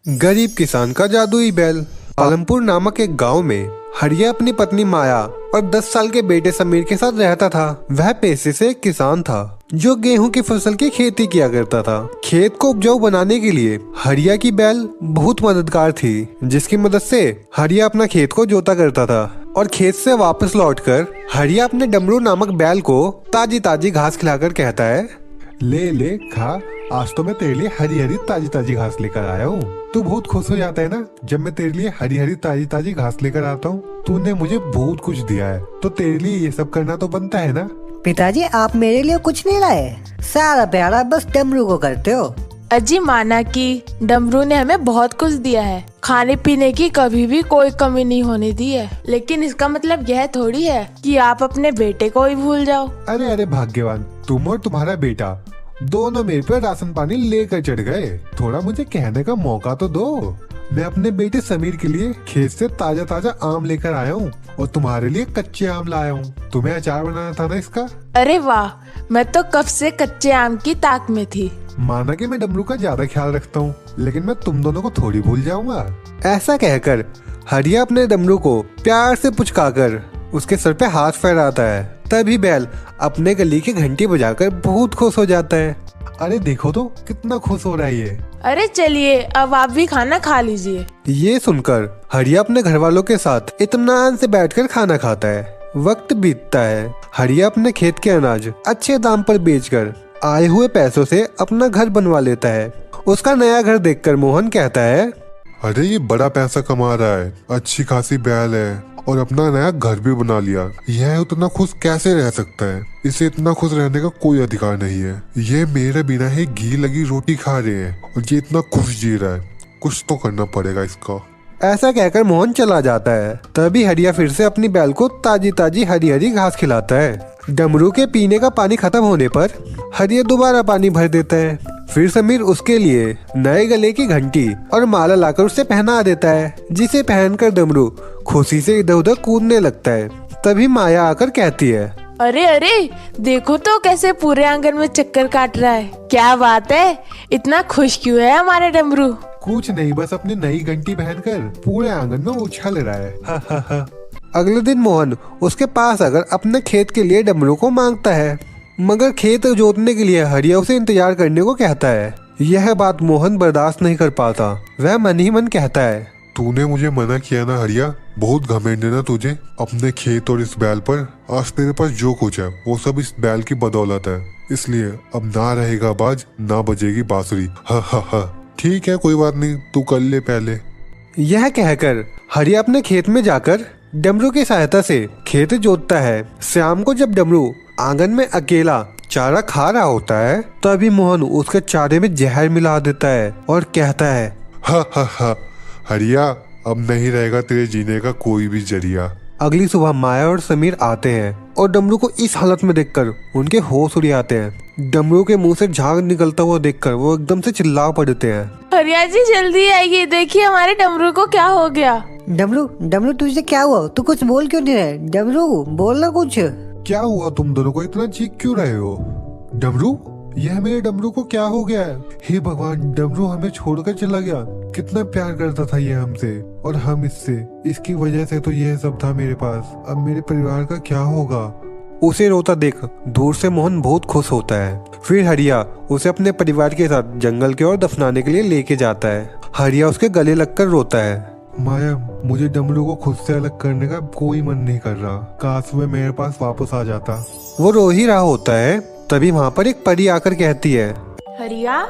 गरीब किसान का जादुई बैल। पालमपुर नामक एक गांव में हरिया अपनी पत्नी माया और 10 साल के बेटे समीर के साथ रहता था। वह पेशे से एक किसान था जो गेहूं की फसल की खेती किया करता था। खेत को उपजाऊ बनाने के लिए हरिया की बैल बहुत मददगार थी, जिसकी मदद से हरिया अपना खेत को जोता करता था। और खेत से वापस लौटकर हरिया अपने डमरू नामक बैल को ताजी ताजी घास खिलाकर कहता है, ले ले खा, आज तो मैं तेरे लिए हरी हरी ताजी ताजी घास लेकर आया हूँ। तू बहुत खुश हो जाता है ना जब मैं तेरे लिए हरी हरी ताजी ताजी घास लेकर आता हूँ। तूने मुझे बहुत कुछ दिया है तो तेरे लिए ये सब करना तो बनता है ना। पिताजी, आप मेरे लिए कुछ नहीं लाए, सारा प्यारा बस डमरू को करते हो। अजी माना कि डमरू ने हमें बहुत कुछ दिया है, खाने पीने की कभी भी कोई कमी नहीं होने दी है, लेकिन इसका मतलब यह थोड़ी है कि आप अपने बेटे को ही भूल जाओ। अरे अरे भाग्यवान, तुम और तुम्हारा बेटा दोनों मेरे पर राशन पानी लेकर चढ़ गए। थोड़ा मुझे कहने का मौका तो दो। मैं अपने बेटे समीर के लिए खेत से ताजा ताजा आम लेकर आया हूँ और तुम्हारे लिए कच्चे आम लाया हूँ। तुम्हें अचार बनाना था ना इसका। अरे वाह, मैं तो कब से कच्चे आम की ताक में थी। माना कि मैं डमरू का ज्यादा ख्याल रखता हूँ, लेकिन मैं तुम दोनों को थोड़ी भूल जाऊंगा। ऐसा कहकर हरिया अपने डमरू को प्यार से पुचकाकर उसके सर पे हाथ फहराता है। तभी बैल अपने गली की घंटी बजाकर बहुत खुश हो जाता है। अरे देखो तो कितना खुश हो रहा है ये। अरे चलिए, अब आप भी खाना खा लीजिए। ये सुनकर हरिया अपने घर वालों के साथ इत्मीनान से बैठकर खाना खाता है। वक्त बीतता है। हरिया अपने खेत के अनाज अच्छे दाम पर बेचकर आए हुए पैसों से अपना घर बनवा लेता है। उसका नया घर देखकर मोहन कहता है, अरे ये बड़ा पैसा कमा रहा है, अच्छी खासी बैल है और अपना नया घर भी बना लिया। यह उतना खुश कैसे रह सकता है? इसे इतना खुश रहने का कोई अधिकार नहीं है। ये मेरे बिना ही घी लगी रोटी खा रहे हैं और ये इतना खुश जी रहा है। कुछ तो करना पड़ेगा इसका। ऐसा कहकर मोहन चला जाता है। तभी हरिया फिर से अपनी बैल को ताजी ताजी हरी हरी घास खिलाता है। डमरू के पीने का पानी खत्म होने पर हरिया दोबारा पानी भर देता है। फिर समीर उसके लिए नए गले की घंटी और माला लाकर उसे पहना देता है, जिसे पहनकर डमरू खुशी से इधर उधर कूदने लगता है। तभी माया आकर कहती है, अरे अरे, देखो तो कैसे पूरे आंगन में चक्कर काट रहा है। क्या बात है, इतना खुश क्यों है हमारे डमरू? कुछ नहीं, बस अपनी नई घंटी पहनकर पूरे आंगन में उछल रहा है। हा हा हा। अगले दिन मोहन उसके पास आकर अपने खेत के लिए डमरू को मांगता है, मगर खेत जोतने के लिए हरिया उसे इंतजार करने को कहता है। यह बात मोहन बर्दाश्त नहीं कर पाता। वह मन ही मन कहता है, तूने मुझे मना किया ना हरिया, बहुत घमंड है ना तुझे अपने खेत और इस बैल पर। आज तेरे पास जो कुछ है वो सब इस बैल की बदौलत है, इसलिए अब ना रहेगा बाज ना बजेगी बांसुरी। हा हा हा। ठीक है, कोई बात नहीं, तू कर ले पहले। यह कहकर हरिया अपने खेत में जाकर डमरू की सहायता से खेत जोतता है। शाम को जब डमरू आंगन में अकेला चारा खा रहा होता है, तभी मोहन उसके चारे में जहर मिला देता है और कहता है, हा हा हा। हरिया, अब नहीं रहेगा तेरे जीने का कोई भी जरिया। अगली सुबह माया और समीर आते हैं और डमरू को इस हालत में देखकर उनके होश उड़ जाते हैं। डमरू के मुंह से झाग निकलता हुआ देखकर वो एकदम से चिल्ला पड़ते हैं, हरिया जी जल्दी आइए, देखिए हमारे डमरू को क्या हो गया। डमरू डमरू, तुझे क्या हुआ? तू कुछ बोल क्यों नहीं रहे? डमरू बोलना कुछ। क्या हुआ? तुम दोनों को इतना चीख क्यों रहे हो? डमरू, यह मेरे डमरू को क्या हो गया है? हे भगवान, डमरू हमें छोड़कर चला गया। कितना प्यार करता था ये हमसे और हम इससे। इसकी वजह से तो यह सब था मेरे पास। अब मेरे परिवार का क्या होगा? उसे रोता देख दूर से मोहन बहुत खुश होता है। फिर हरिया उसे अपने परिवार के साथ जंगल की ओर दफनाने के लिए लेके जाता है। हरिया उसके गले लगकर रोता है, माया, मुझे डमरू को खुद से अलग करने का कोई मन नहीं कर रहा। काश वह मेरे पास वापस आ जाता। वो रो ही रहा होता है, तभी वहाँ पर एक परी आकर कहती है, हरिया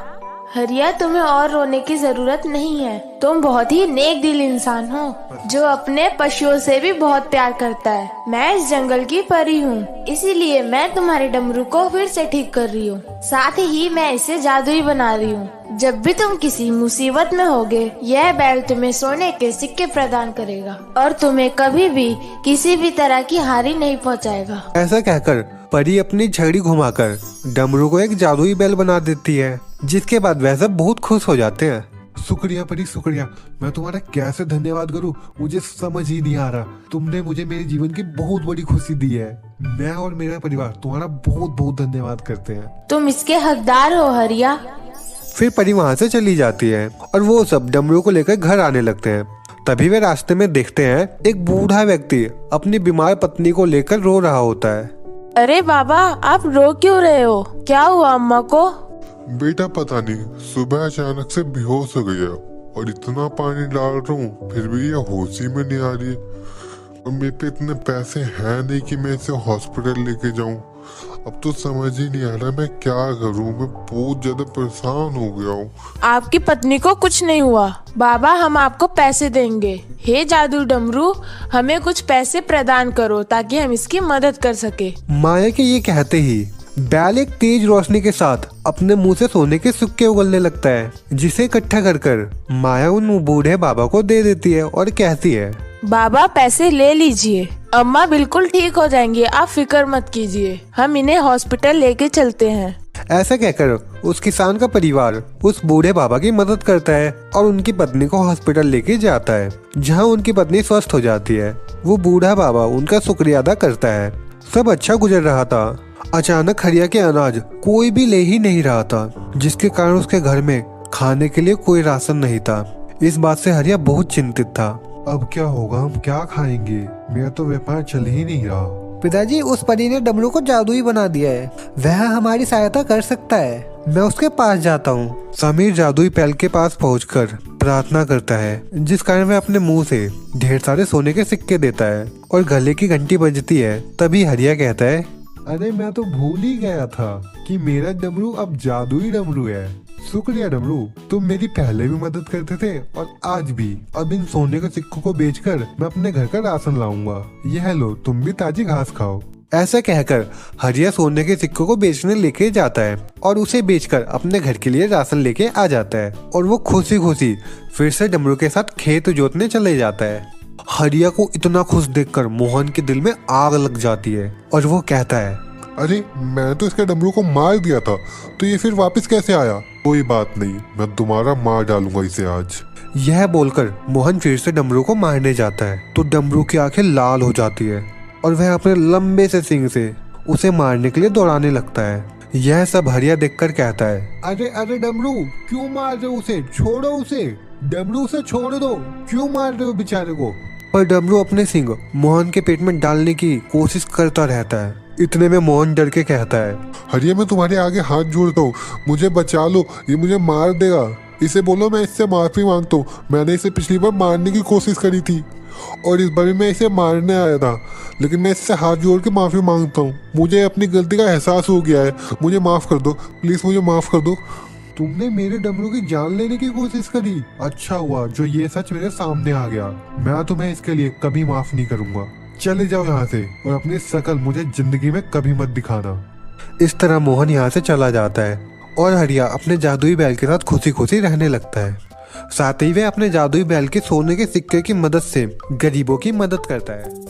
हरिया, तुम्हें और रोने की जरूरत नहीं है। तुम बहुत ही नेक दिल इंसान हो जो अपने पशुओं से भी बहुत प्यार करता है। मैं इस जंगल की परी हूँ, इसीलिए मैं तुम्हारे डमरू को फिर से ठीक कर रही हूँ। साथ ही मैं इसे जादुई बना रही हूँ। जब भी तुम किसी मुसीबत में होगे, यह बैल तुम्हें सोने के सिक्के प्रदान करेगा और तुम्हें कभी भी किसी भी तरह की हानि नहीं पहुँचाएगा। ऐसा कहकर परी अपनी छड़ी घुमाकर डमरू को एक जादुई बैल बना देती है, जिसके बाद वह सब बहुत खुश हो जाते हैं। शुक्रिया परी, शुक्रिया। मैं तुम्हारा कैसे धन्यवाद करूं, मुझे समझ ही नहीं आ रहा। तुमने मुझे मेरे जीवन की बहुत बड़ी खुशी दी है। मैं और मेरा परिवार तुम्हारा बहुत बहुत धन्यवाद करते हैं। तुम इसके हकदार हो हरिया। फिर परी वहाँ से चली जाती है और वो सब डमरू को लेकर घर आने लगते हैं। तभी वे रास्ते में देखते हैं एक बूढ़ा व्यक्ति अपनी बीमार पत्नी को लेकर रो रहा होता है। अरे बाबा, आप रो क्यों रहे हो? क्या हुआ अम्मा को? बेटा पता नहीं, सुबह अचानक से बेहोश हो गया और इतना पानी डाल रहा हूँ फिर भी ये होश ही में नहीं आ रही है। और मेरे पे इतने पैसे हैं नहीं कि मैं इसे हॉस्पिटल लेके जाऊँ। अब तो समझ ही नहीं आ रहा मैं क्या करूँ। मैं बहुत ज्यादा परेशान हो गया हूँ। आपकी पत्नी को कुछ नहीं हुआ बाबा, हम आपको पैसे देंगे। हे जादू डमरू, हमें कुछ पैसे प्रदान करो ताकि हम इसकी मदद कर सके। माया के ये कहते ही बैल एक तेज रोशनी के साथ अपने मुंह से सोने के सिक्के उगलने लगता है, जिसे इकट्ठा कर कर माया उन बूढ़े बाबा को दे देती है और कहती है, बाबा पैसे ले लीजिए, अम्मा बिल्कुल ठीक हो जाएंगी, आप फिक्र मत कीजिए, हम इन्हें हॉस्पिटल लेके चलते हैं। ऐसा कहकर उस किसान का परिवार उस बूढ़े बाबा की मदद करता है और उनकी पत्नी को हॉस्पिटल लेके जाता है, जहां उनकी पत्नी स्वस्थ हो जाती है। वो बूढ़ा बाबा उनका शुक्रिया अदा करता है। सब अच्छा गुजर रहा था। अचानक हरिया के अनाज कोई भी ले ही नहीं रहा था, जिसके कारण उसके घर में खाने के लिए कोई राशन नहीं था। इस बात से हरिया बहुत चिंतित था। अब क्या होगा, हम क्या खाएंगे? मेरा तो व्यापार चल ही नहीं रहा। पिताजी, उस परी ने डमरू को जादुई बना दिया है, वह हमारी सहायता कर सकता है। मैं उसके पास जाता हूँ। समीर जादुई बैल के पास पहुंचकर प्रार्थना करता है, जिस कारण वह अपने मुंह से ढेर सारे सोने के सिक्के देता है और गले की घंटी बजती है। तभी हरिया कहता है, अरे मैं तो भूल ही गया था कि मेरा डमरू अब जादुई डमरू है। शुक्रिया डमरू, तुम मेरी पहले भी मदद करते थे और आज भी। अब इन सोने के सिक्कों को बेचकर मैं अपने घर का राशन लाऊंगा। यह लो, तुम भी ताजी घास खाओ। ऐसा कहकर हरिया सोने के सिक्कों को बेचने लेके जाता है और उसे बेचकर अपने घर के लिए राशन लेके आ जाता है और वो खुशी खुशी फिर से डमरू के साथ खेत जोतने चले जाता है। हरिया को इतना खुश देखकर मोहन के दिल में आग लग जाती है और वो कहता है, अरे मैं तो इसके डमरू को मार दिया था, तो ये फिर वापस कैसे आया? कोई बात नहीं, मैं दोबारा मार डालूंगा इसे आज। यह बोलकर मोहन फिर से डमरू को मारने जाता है तो डमरू की आंखें लाल हो जाती है और वह अपने लंबे से सींग से उसे मारने के लिए दौड़ाने लगता है। यह सब हरिया देखकर कहता है, अरे अरे डमरू, क्यों मार रहे हो उसे? छोड़ो उसे, डमरू उसे छोड़ दो, क्यों मार रहे हो बेचारे को? पर डमरू अपने सींग मोहन के पेट में डालने की कोशिश करता रहता है। इतने में मोहन डर के कहता है, हरिया मैं तुम्हारे आगे हाथ जोड़ता हूँ, मुझे बचा लो, ये मुझे मार देगा। इसे बोलो मैं इससे माफी मांगता हूँ। मैंने इसे पिछली बार मारने की कोशिश करी थी और इस बार भी मैं इसे मारने आया था, लेकिन मैं इससे हाथ जोड़ के माफी मांगता हूँ। मुझे अपनी गलती का एहसास हो गया है, मुझे माफ कर दो, प्लीज मुझे माफ कर दो। तुमने मेरे डमरू की जान लेने की कोशिश करी? अच्छा हुआ जो ये सच मेरे सामने आ गया। मैं तुम्हें इसके लिए कभी माफ नहीं करूंगा। चले जाओ यहाँ से और अपनी शकल मुझे जिंदगी में कभी मत दिखाना। इस तरह मोहन यहाँ से चला जाता है और हरिया अपने जादुई बैल के साथ खुशी खुशी रहने लगता है। साथ ही वे अपने जादुई बैल के सोने के सिक्के की मदद से गरीबों की मदद करता है।